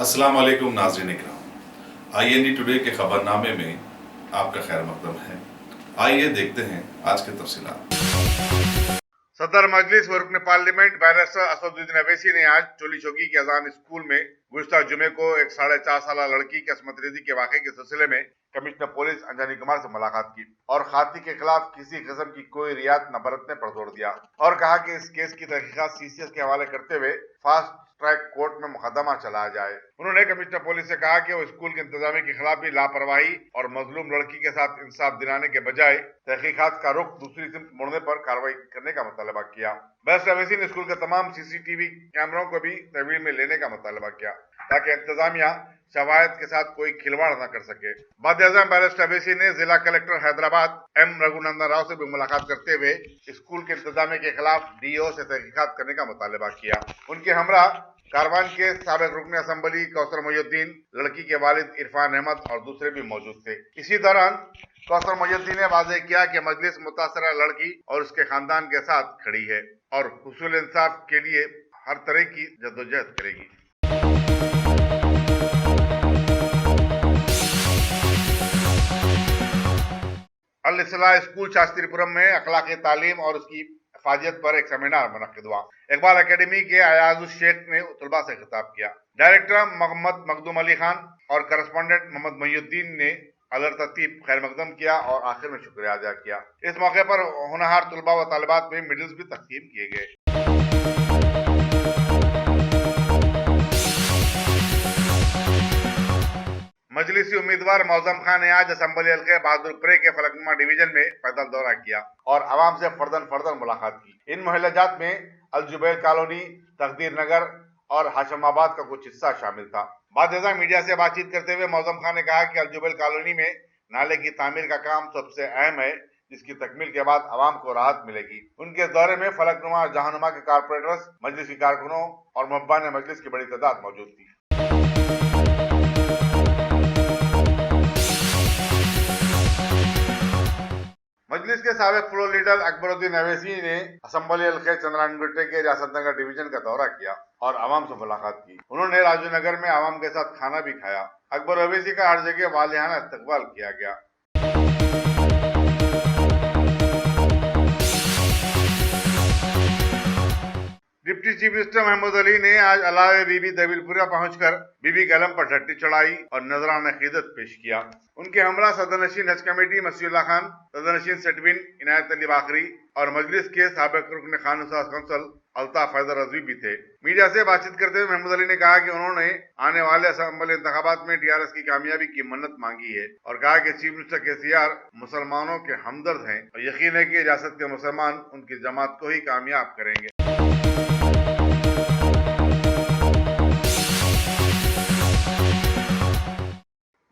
अस्सलाम वालेकुम नाज़रीन इकराम, IND टुडे के खबरनामे में आपका खैर मकदम है। आइए देखते हैं आज के तफसीलात। सदर मजलिस व रुकन पार्लियामेंट बैरिस्टर असदुद्दीन अवैसी ने आज चोली चौकी के अजान स्कूल में गुज़िश्ता जुमे को एक 4.5 साल लड़की की असमत रेजी के वाक़े के सिलसिले में कमिश्नर पुलिस अंजनी कुमार से मुलाकात की और खाती के खिलाफ किसी किस्म की कोई रियायत न बरतने पर जोर दिया और कहा कि इस केस की तहकीकात CCS के हवाले करते हुए फास्ट ट्रैक कोर्ट में मुकदमा चलाया जाए। उन्होंने कमिश्नर पुलिस से कहा कि वो स्कूल के इंतजामिया के खिलाफ भी लापरवाही और मजलूम लड़की के साथ इंसाफ दिलाने के बजाय तहकीकात का रुख दूसरी सिमत मोड़ने पर कार्रवाई करने का मुतालबा किया। बैरिस्टर अवैसी ने स्कूल के तमाम CCTV कैमरों को भी तहवील में लेने का मुतालबा किया ताकि इंतजामिया शवायद के साथ कोई खिलवाड़ न कर सके। वज़ीर-ए-आज़म बैरिस्टर अवैसी ने जिला कलेक्टर हैदराबाद M रघुनंदन राव से भी मुलाकात करते हुए स्कूल के इंतजामिया के खिलाफ DO से तहकीकात करने का मुतालबा किया। उनके हमरा कारवान के साबिक रुकन असम्बली कौसर मोहिउद्दीन, लड़की के वालिद इरफान अहमद और दूसरे भी मौजूद थे। इसी दौरान कौसर मोहिउद्दीन ने वाज़ेह किया कि मजलिस मुतासरा लड़की और उसके खानदान के साथ खड़ी है और हुसूल इंसाफ के लिए हर तरह की जद्दोजहद करेगी। अल इस्लाह स्कूल शास्त्रीपुरम में अखलाकी तालीम और उसकी हिफाजत पर एक सेमिनार मुनक्किद हुआ। इकबाल अकेडमी के अयाजुल शेख ने तलबा से खिताब किया। डायरेक्टर मोहम्मद मखदूम अली खान और करस्पॉन्डेंट मोहम्मद मोहिउद्दीन ने अलर तरतीब खैर मकदम किया और आखिर में शुक्रिया अदा किया। इस मौके पर होनहार तलबा व तालिबात में मेडल्स भी तकसीम किए गए। मजलिसी उम्मीदवार मौजम खान ने आज असम्बली हल्के बहादुरपुरे के फलकनुमा डिवीजन में पैदल दौरा किया और आवाम से फर्दन मुलाकात की। इन मोहल्लाजात में अल जुबैर कॉलोनी, तकदीर नगर और हाशमाबाद का कुछ हिस्सा शामिल था। बाद मीडिया से बातचीत करते हुए मौजम खान ने कहा कि अल जुबैर कॉलोनी में नाले की तामीर का काम सबसे अहम है, जिसकी तकमील के बाद आवाम को राहत मिलेगी। उनके दौरे में फलकनुमा और जहानुमा के कारपोरेटर्स, मजलिसी कारकुनों और मुहब्बान मजलिस की बड़ी तादाद मौजूद थी। मजलिस के साबिक फ्लोर लीडर अकबरुद्दीन अवैसी ने असम्बली हल्के चंद्रानगुट्टे के रियासत नगर डिवीजन का दौरा किया और आवाम से मुलाकात की। उन्होंने राजू नगर में आवाम के साथ खाना भी खाया। अकबर अवैसी का हर जगह वालिहाना इस्तकबाल किया गया। Deputy chief minister Mahmood Ali ने आज अलावे बीबी दबिलपुरा पहुंचकर बीबी के अलम पर झट्टी चढ़ाई और नजराना अकीदत पेश किया। उनके हमरा सदरनशीन हज कमेटी मसीउल्लाह खान, सदरनशीन सेटविन इनायत अली बाकरी और मजलिस के साबिक रुकन कानून कौंसिल अल्ताफ हैदर रजवी भी थे। मीडिया से बातचीत करते हुए महमूद अली ने कहा कि उन्होंने आने वाले असम्बली इंतखाबात में TRS की कामयाबी की मन्नत मांगी है और कहा कि चीफ मिनिस्टर KCR मुसलमानों के हमदर्द हैं और यकीन है कि रियासत के मुसलमान उनकी जमात को ही कामयाब करेंगे।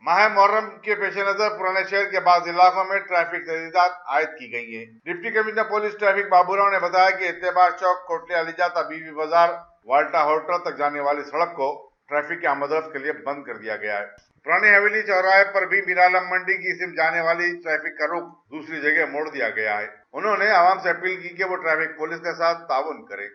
माह मुहर्रम के पेश नजर पुराने शहर के बाद इलाकों में ट्रैफिक तहदीदात आयद की गई है। Deputy commissioner police traffic Baburao ने बताया कि एतबार चौक, कोटले अलीजाता, बीबी बाजार, वाल्टा होटल तक जाने वाली सड़क को ट्रैफिक के आमदरफ्त के लिए बंद कर दिया गया है। पुरानी हवेली चौराहे पर भी मीरालम मंडी की सिम जाने वाली ट्रैफिक का रुख दूसरी जगह मोड़ दिया गया है। उन्होंने आवाम से अपील की कि वो ट्रैफिक पुलिस के साथ ताउन करें।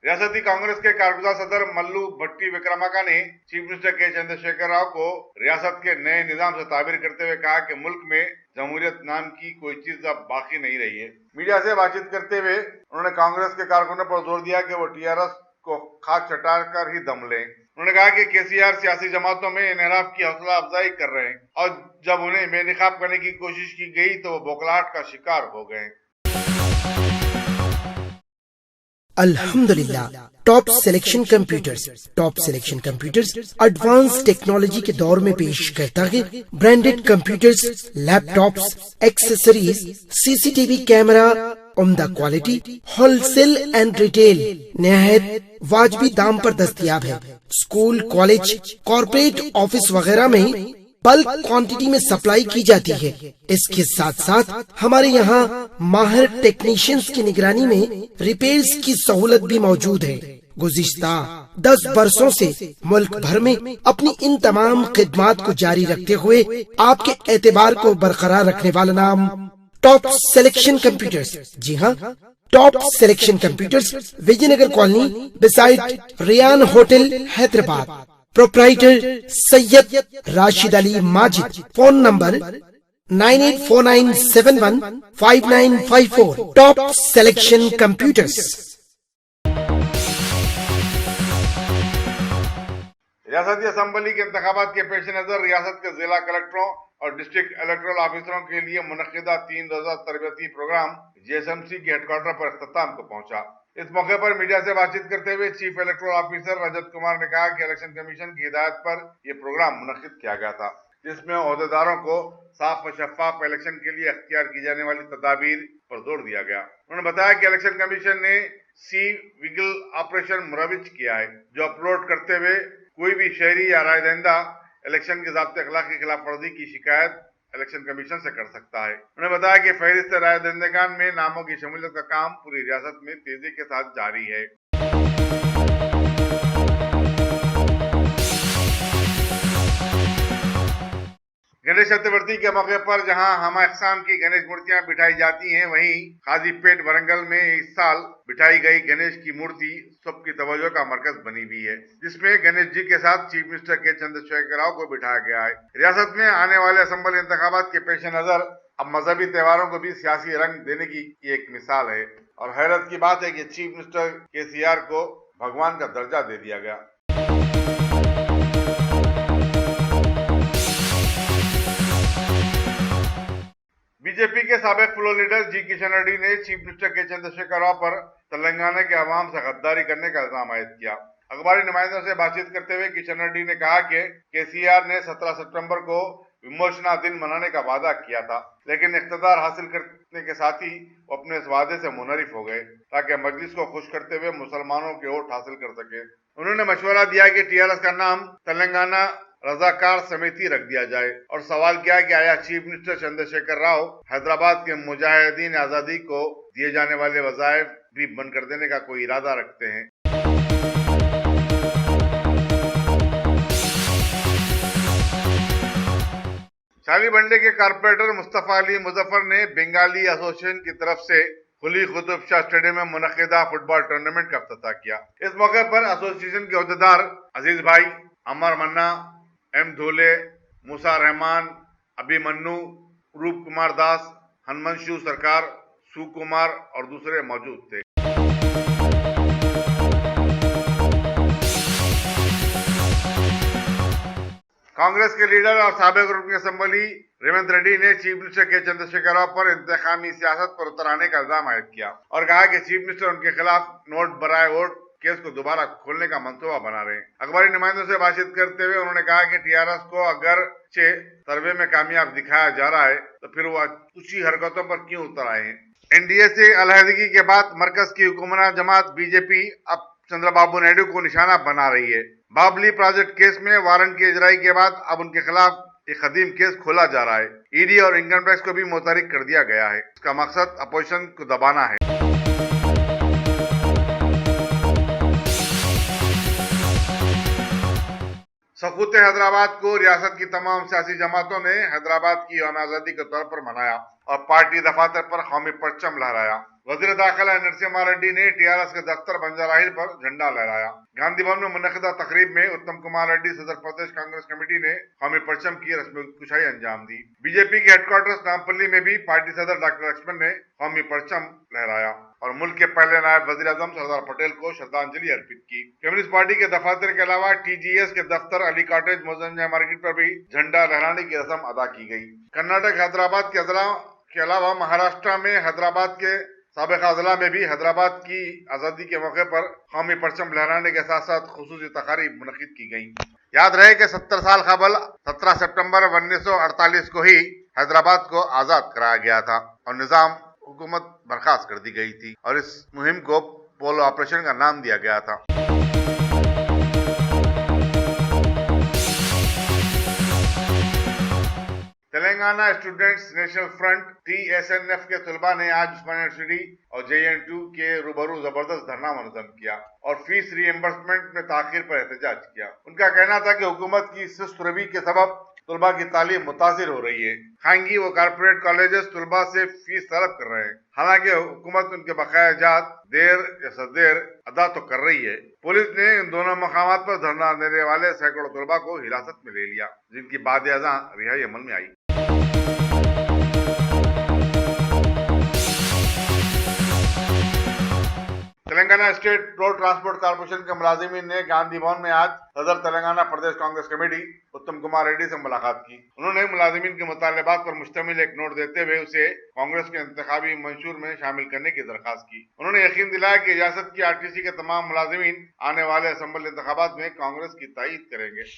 रियासती कांग्रेस के कारगुजार सदर मल्लू भट्टी विक्रमाका ने चीफ मिनिस्टर के चंद्रशेखर राव को रियासत के नए निजाम से ताबीर करते हुए कहा कि मुल्क में जमहूरियत नाम की कोई चीज अब बाकी नहीं रही है। मीडिया से बातचीत करते हुए उन्होंने कांग्रेस के कारकुनों पर जोर दिया कि वो TRS को खाक चटाकर ही दम लें। उन्होंने कहा कि KCR सियासी जमातों में इनहराफ की हौसला अफजाई कर रहे हैं और जब उन्हें बेनकाब करने की कोशिश की गई तो वो बौखलाहट का शिकार हो गए। अल्हम्दुलिल्लाह, top selection computers advance technology के दौर में पेश करता है branded computers, laptops, accessories, CCTV camera, उम्दा क्वालिटी, होलसेल एंड रिटेल निहायत वाजबी दाम पर दस्तयाब है। स्कूल, कॉलेज, कॉर्पोरेट ऑफिस वगैरह में बल्क क्वांटिटी में सप्लाई की जाती है। इसके साथ साथ हमारे यहाँ माहिर टेक्नीशियंस की निगरानी में रिपेयर्स की सहूलत भी मौजूद है। गुज़िश्ता 10 बरसों से मुल्क भर में अपनी इन तमाम खिदमात को जारी रखते हुए आपके एतबार को बरकरार रखने वाला नाम टॉप सिलेक्शन कंप्यूटर्स। जी हाँ, top selection computers, Vijayanagar colony beside Riyan hotel, Hyderabad. Proprietor Syed Rashid Ali Majid. Phone number 9849715954। Top selection computers. रियासती असम्बली के इंतखाबात के पेश नजर रियासत के जिला कलेक्टरों और डिस्ट्रिक्ट इलेक्टोरल ऑफिसरों के लिए मुनक्किदा 3 रोजा तरबियती प्रोग्राम JSMC के हेडक्वार्टर पर इख्तिताम को पहुंचा। इस मौके पर मीडिया से बातचीत करते हुए chief electoral officer Rajat Kumar ने कहा कि इलेक्शन कमीशन की हिदायत पर यह प्रोग्राम मुनक्किद किया गया था, जिसमें ओहदेदारों को साफ व शफाफ इलेक्शन के लिए अख्तियार की जाने वाली तदाबीर पर जोर दिया गया। उन्होंने बताया कि इलेक्शन कमीशन ने सी-विजिल ऑपरेशन मुरविज किया है, जो अपलोड करते हुए कोई भी शहरी या राय दहिंदा इलेक्शन के ज़ाब्ते अखलाक की खिलाफ वर्जी की शिकायत इलेक्शन कमीशन से कर सकता है। उन्होंने बताया कि फहरिस्त राय दहिंदगान में नामों की शमूलियत का काम पूरी रियासत में तेजी के साथ जारी है। गणेश चतुर्थी के मौके पर जहां हम अक़साम की गणेश मूर्तियां बिठाई जाती हैं, वहीं काजीपेट वरंगल में इस साल बिठाई गई गणेश की मूर्ति सबकी तवज्जो का मरकज बनी हुई है, जिसमें गणेश जी के साथ चीफ मिनिस्टर के चंद्रशेखर राव को बिठाया गया है। रियासत में आने वाले असम्बली इंतखाबात के पेश नजर अब मजहबी त्योहारों को भी सियासी रंग देने की एक मिसाल है और हैरत की बात है कि चीफ मिनिस्टर KCR को भगवान का दर्जा दे दिया गया। बीजेपी के साबिक फ्लोर लीडर जी किशन रेड्डी ने चीफ मिनिस्टर के चंद्रशेखर राव पर तेलंगाना के अवाम से गद्दारी करने का इल्जाम आयद किया। अखबारी नुमाइंदों से बातचीत करते हुए किशन रेड्डी ने कहा कि KCR ने 17 सितंबर को विमोचना दिन मनाने का वादा किया था, लेकिन इख्तिदार हासिल करने के साथ ही वो अपने इस वादे से मुनहरिफ हो गए ताकि मजलिस को खुश करते हुए मुसलमानों के वोट हासिल कर सके। उन्होंने मशवरा दिया कि TRS का नाम तेलंगाना रजाकार समिति रख दिया जाए और सवाल किया कि आया चीफ मिनिस्टर चंद्रशेखर राव हैदराबाद के मुजाहिदीन आजादी को दिए जाने वाले वज़ाइफ भी बंद कर देने का कोई इरादा रखते हैं। शालीबंडे के कारपोरेटर मुस्तफा अली मुजफ्फर ने बंगाली एसोसिएशन की तरफ से कुली कुतुब शाह स्टेडियम में मुनक्किदा फुटबॉल टूर्नामेंट का इफ्तिताह किया। इस मौके पर एसोसिएशन के अहदेदार अजीज भाई, अमर मन्ना, M धोले, मूसा रहमान, अभिमन्यु, रूप कुमार दास, हनुमंशु सरकार, सुकुमार और दूसरे मौजूद थे। कांग्रेस के लीडर और साबिक रुकन असम्बली रेवंत रेड्डी ने चीफ मिनिस्टर के चंद्रशेखर राव पर इंतखामी सियासत पर उतर आने का इल्जाम आयद किया और कहा कि चीफ मिनिस्टर उनके खिलाफ नोट बराए वोट केस को दोबारा खोलने का मंसूबा बना रहे हैं। अखबारी नुमाइंदों से बातचीत करते हुए उन्होंने कहा कि TRS को अगर सर्वे में कामयाब दिखाया जा रहा है तो फिर वो उसी हरकतों पर क्यों उतर आए हैं। NDA से अलहदगी के बाद मरकज की हुकूमत जमात BJP अब चंद्रबाबू नायडू को निशाना बना रही है। बाबली प्रोजेक्ट केस में वारंट की इजराई के बाद अब उनके खिलाफ एक कदीम केस खोला जा रहा है। ED और इनकम टैक्स को भी मुतहरिक कर दिया गया है। इसका मकसद अपोजिशन को दबाना है। सकूत हैदराबाद को रियासत की तमाम सियासी जमातों ने हैदराबाद की यौम आजादी के तौर पर मनाया और पार्टी दफातर पर कौमी परचम लहराया। वजीर दाखिला नरसिम्हा रेड्डी ने TRS के दफ्तर बंजारा हिल पर झंडा लहराया। गांधी भवन में मुनक्किदा तकरीब में उत्तम कुमार रेड्डी सदर प्रदेश कांग्रेस कमेटी ने कौमी परचम की रस्म कुशाई अंजाम दी। बीजेपी के हेडक्वार्टर नामपल्ली में भी पार्टी सदर डॉक्टर लक्ष्मण ने कौमी परचम लहराया और मुल्क के पहले नायब वजीर आजम सरदार पटेल को श्रद्धांजलि अर्पित की। कम्युनिस्ट पार्टी के दफातर के अलावा TGS के दफ्तर अली कॉटेज मोजंजा मार्केट पर भी झंडा लहराने की रस्म अदा की गई। कर्नाटक हैदराबाद के अजला के अलावा महाराष्ट्र में हैदराबाद के साबिक़ अजला में भी हैदराबाद की आज़ादी के मौके पर कौमी परचम लहराने के साथ साथ खुसूसी तकारीब मुनक़िद की गई। याद रहे कि 70 साल कबल 17 सितंबर 1948 को ही हैदराबाद को आज़ाद कराया गया था और निज़ाम हुकूमत बर्खास्त कर दी गई थी और इस मुहिम को पोलो ऑपरेशन का नाम दिया गया था। Telangana students national front TSNF के तलबा ने आज उस्मानिया यूनिवर्सिटी और JN2 के रूबरू जबरदस्त धरना मुनज़्ज़म किया और फीस रीइंबर्समेंट में ताखिर पर एहतजाज किया। उनका कहना था कि हुकूमत की सुस्त रवि के सबब तलबा की तालीम मुतासिर हो रही है। खांगी व कारपोरेट कॉलेजेस तलबा से फीस तलब कर रहे हैं। हालांकि हुकूमत उनके बकाया जात देर या सदेर अदा तो कर रही है। पुलिस ने इन दोनों मकामात पर धरना देने वाले सैकड़ों तलबा को हिरासत में ले लिया, जिनकी बाद अज़ां रिहाई अमल में आई। Telangana state road transport corporation के मुलाजिमीन ने गांधी भवन में आज सदर तेलंगाना प्रदेश कांग्रेस कमेटी उत्तम कुमार रेड्डी से मुलाकात की। उन्होंने मुलाजिमीन के मुतालबात पर मुश्तमिल एक नोट देते हुए उसे कांग्रेस के इंतखाबी मंशूर में शामिल करने की दरखास्त की। उन्होंने यकीन दिलाया कि रियासत की आरटीसी के तमाम मुलाजिमीन आने वाले असम्बली इंतखाबात में कांग्रेस की तायीद करेंगे।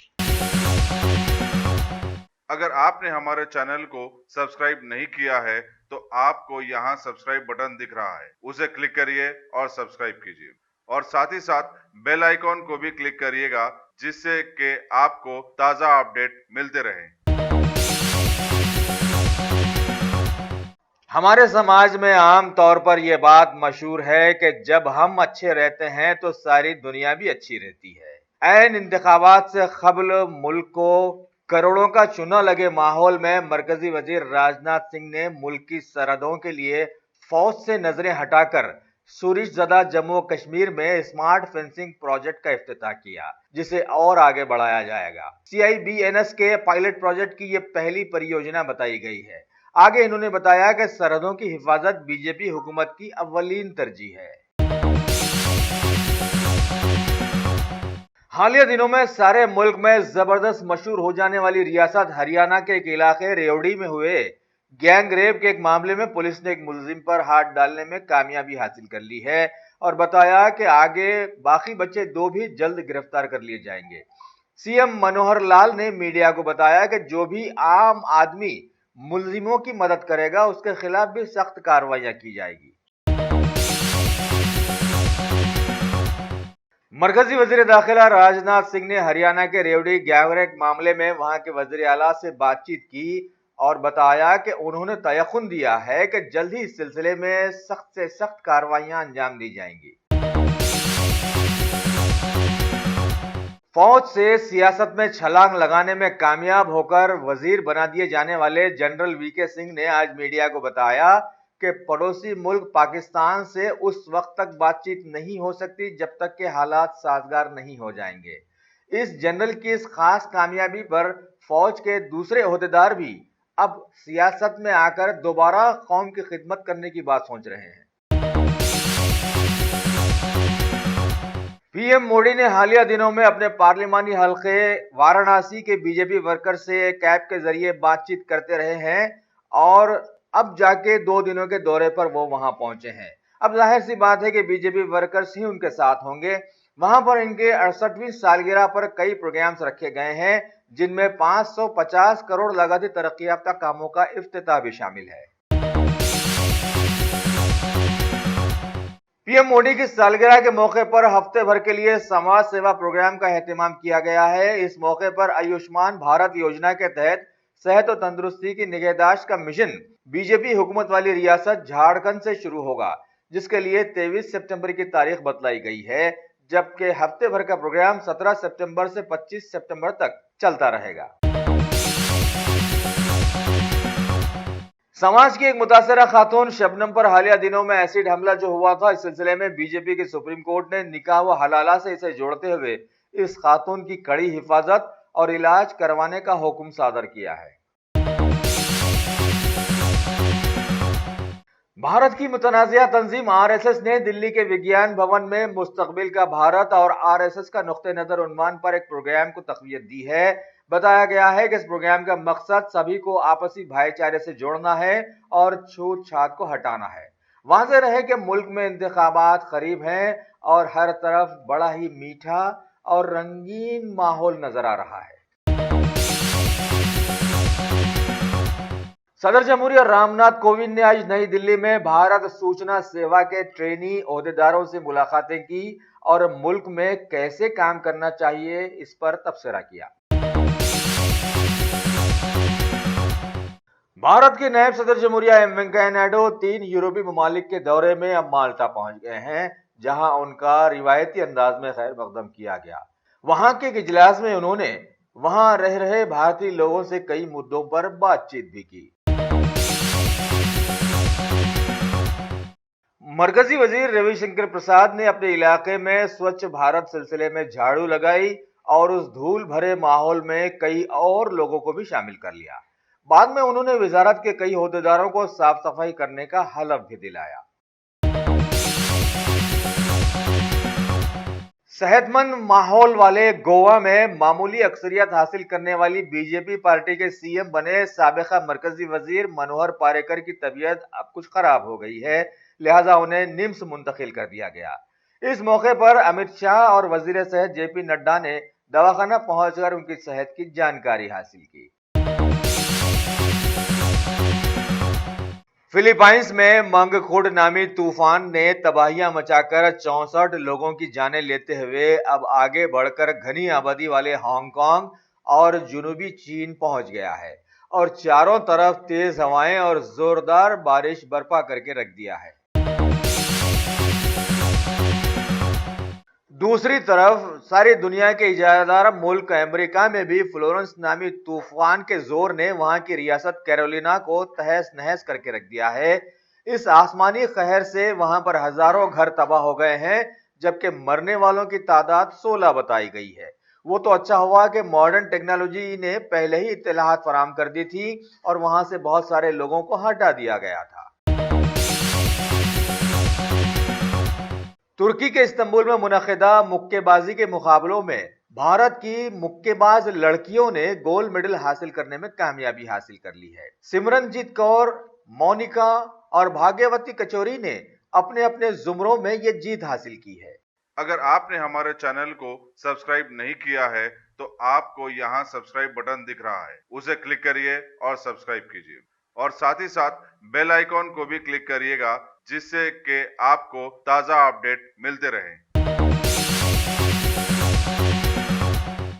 अगर आपने हमारे चैनल को सब्सक्राइब नहीं किया है तो आपको यहाँ सब्सक्राइब बटन दिख रहा है, उसे क्लिक करिए और सब्सक्राइब कीजिए और साथ ही साथ बेल आइकॉन को भी क्लिक करिएगा, जिससे कि आपको ताज़ा अपडेट मिलते रहें। हमारे समाज में आम तौर पर यह बात मशहूर है कि जब हम अच्छे रहते हैं तो सारी दुनिया भी अच्छी रहती है। ऐन इंतखाबात से कबल मुल्क को करोड़ों का चूना लगे माहौल में मरकजी वजीर राजनाथ सिंह ने मुल्क की सरहदों के लिए फौज से नजरें हटाकर सूरज ज़दा जम्मू कश्मीर में स्मार्ट फेंसिंग प्रोजेक्ट का इफ्तिताह किया, जिसे और आगे बढ़ाया जाएगा। CIBNS के पायलट प्रोजेक्ट की यह पहली परियोजना बताई गई है। आगे इन्होंने बताया कि सरहदों की हिफाजत बीजेपी हुकूमत की अव्वलीन तरजीह है। हालिया दिनों में सारे मुल्क में जबरदस्त मशहूर हो जाने वाली रियासत हरियाणा के एक इलाके रेवड़ी में हुए गैंग रेप के एक मामले में पुलिस ने एक मुलजिम पर हाथ डालने में कामयाबी हासिल कर ली है और बताया कि आगे बाकी बचे 2 भी जल्द गिरफ्तार कर लिए जाएंगे। CM मनोहर लाल ने मीडिया को बताया कि जो भी आम आदमी मुलजिमों की मदद करेगा उसके खिलाफ भी सख्त कार्रवाइयां की जाएगी। मरकजी वजीर दाखिला राजनाथ सिंह ने हरियाणा के रेवड़ी गैंगरेप मामले में वहां के वजीर आला से बातचीत की और बताया कि उन्होंने तयख्खुन दिया है कि जल्द ही इस सिलसिले में सख्त से सख्त कार्रवाइयां अंजाम दी जाएंगी। फौज से सियासत में छलांग लगाने में कामयाब होकर वजीर बना दिए जाने वाले जनरल VK सिंह ने आज मीडिया को बताया कि पड़ोसी मुल्क पाकिस्तान से उस वक्त तक बातचीत नहीं हो सकती जब तक के हालात साजगार नहीं हो जाएंगे। इस जनरल की इस खास कामयाबी पर फौज के दूसरे ओहदेदार भी अब सियासत में आकर दोबारा कौम की खिदमत करने की बात सोच रहे हैं। PM मोदी ने हालिया दिनों में अपने पार्लिमानी हल्के वाराणसी के बीजेपी वर्कर से कैब के जरिए बातचीत करते रहे हैं और अब जाके 2 दिनों के दौरे पर वो वहां पहुंचे हैं। अब जाहिर सी बात है कि बीजेपी वर्कर्स ही उनके साथ होंगे। वहां पर इनके 68वीं सालगिरह पर कई प्रोग्राम्स रखे गए हैं, जिनमें 550 करोड़ लागती तरक्की याफ्ता कामों का इफ्तिताह भी शामिल है। PM मोदी की सालगिरह के मौके पर हफ्ते भर के लिए समाज सेवा प्रोग्राम का एहतमाम किया गया है। इस मौके पर आयुष्मान भारत योजना के तहत सेहत और तंदुरुस्ती की निगहदाश्त का मिशन बीजेपी हुकूमत वाली रियासत झारखंड से शुरू होगा, जिसके लिए 23 सितंबर की तारीख बतलाई गई है, जबकि हफ्ते भर का प्रोग्राम 17 सितंबर से 25 सितंबर तक चलता रहेगा। समाज की एक मुतासरा खातून शबनम पर हालिया दिनों में एसिड हमला जो हुआ था, इस सिलसिले में बीजेपी की सुप्रीम कोर्ट ने निकाह व हलाला से इसे जोड़ते हुए इस खातून की कड़ी हिफाजत और इलाज करवाने का हुक्म सादर किया है। भारत की मुतनाज़िया तंजीम RSS ने दिल्ली के विज्ञान भवन में मुस्तकबिल का भारत और RSS का नुक्ते नजर उन्वान पर एक प्रोग्राम को तक़वियत दी है। बताया गया है कि इस प्रोग्राम का मकसद सभी को आपसी भाईचारे से जोड़ना है और छूत छात को हटाना है। वाज़ेह रहे कि मुल्क में इंतखाबात करीब हैं और हर तरफ बड़ा ही मीठा और रंगीन माहौल नजर आ रहा है। सदर जमहूरिया रामनाथ कोविंद ने आज नई दिल्ली में भारत सूचना सेवा के ट्रेनी ओहदेदारों से मुलाकातें की और मुल्क में कैसे काम करना चाहिए इस पर तबसरा किया। भारत के नायब सदर जमहूरिया एम वेंकैया नायडू 3 यूरोपीय ममालिक के दौरे में अब माल्टा पहुंच गए हैं, जहां उनका रिवायती अंदाज में खैर मकदम किया गया। वहां के एक इजलास में उन्होंने वहां रह रहे भारतीय लोगों से कई मुद्दों पर बातचीत भी की। मरकजी वजीर रविशंकर प्रसाद ने अपने इलाके में स्वच्छ भारत सिलसिले में झाड़ू लगाई और उस धूल भरे माहौल में कई और लोगों को भी शामिल कर लिया। बाद में उन्होंने वजारत के कई ओहदेदारों को साफ सफाई करने का हलफ भी दिलाया। सेहतमंद माहौल वाले गोवा में मामूली अक्सरियत हासिल करने वाली बीजेपी पार्टी के सीएम बने साबिका मरकजी वजीर मनोहर पारेकर की तबीयत अब कुछ खराब हो गई है, लिहाजा उन्हें निम्स मुंतकिल कर दिया गया। इस मौके पर अमित शाह और वजीर सेहत जेपी नड्डा ने दवाखाना पहुंचकर उनकी सेहत की जानकारी हासिल की। फिलीपाइंस में मंगखुड नामी तूफान ने तबाहियां मचाकर 64 लोगों की जानें लेते हुए अब आगे बढ़कर घनी आबादी वाले हांगकांग और जुनूबी चीन पहुंच गया है और चारों तरफ तेज हवाएं और जोरदार बारिश बर्पा करके रख दिया है। दूसरी तरफ सारी दुनिया के इजारादार मुल्क अमेरिका में भी फ्लोरेंस नामी तूफान के जोर ने वहां की रियासत कैरोलिना को तहस नहस करके रख दिया है। इस आसमानी कहर से वहां पर हजारों घर तबाह हो गए हैं, जबकि मरने वालों की तादाद 16 बताई गई है। वो तो अच्छा हुआ कि मॉडर्न टेक्नोलॉजी ने पहले ही इत्तलाहात फराम कर दी थी और वहां से बहुत सारे लोगों को हटा दिया गया था। तुर्की के इस्तांबुल में मुनक़िदा मुक्केबाजी के मुकाबलों में भारत की मुक्केबाज लड़कियों ने गोल्ड मेडल हासिल करने में कामयाबी हासिल कर ली है। सिमरनजीत कौर, मोनिका और भाग्यवती कचौरी ने अपने अपने जुमरों में ये जीत हासिल की है। अगर आपने हमारे चैनल को सब्सक्राइब नहीं किया है तो आपको यहाँ सब्सक्राइब बटन दिख रहा है, उसे क्लिक करिए और सब्सक्राइब कीजिए और साथ ही साथ बेल आइकॉन को भी क्लिक करिएगा, जिससे कि आपको ताज़ा अपडेट मिलते रहें।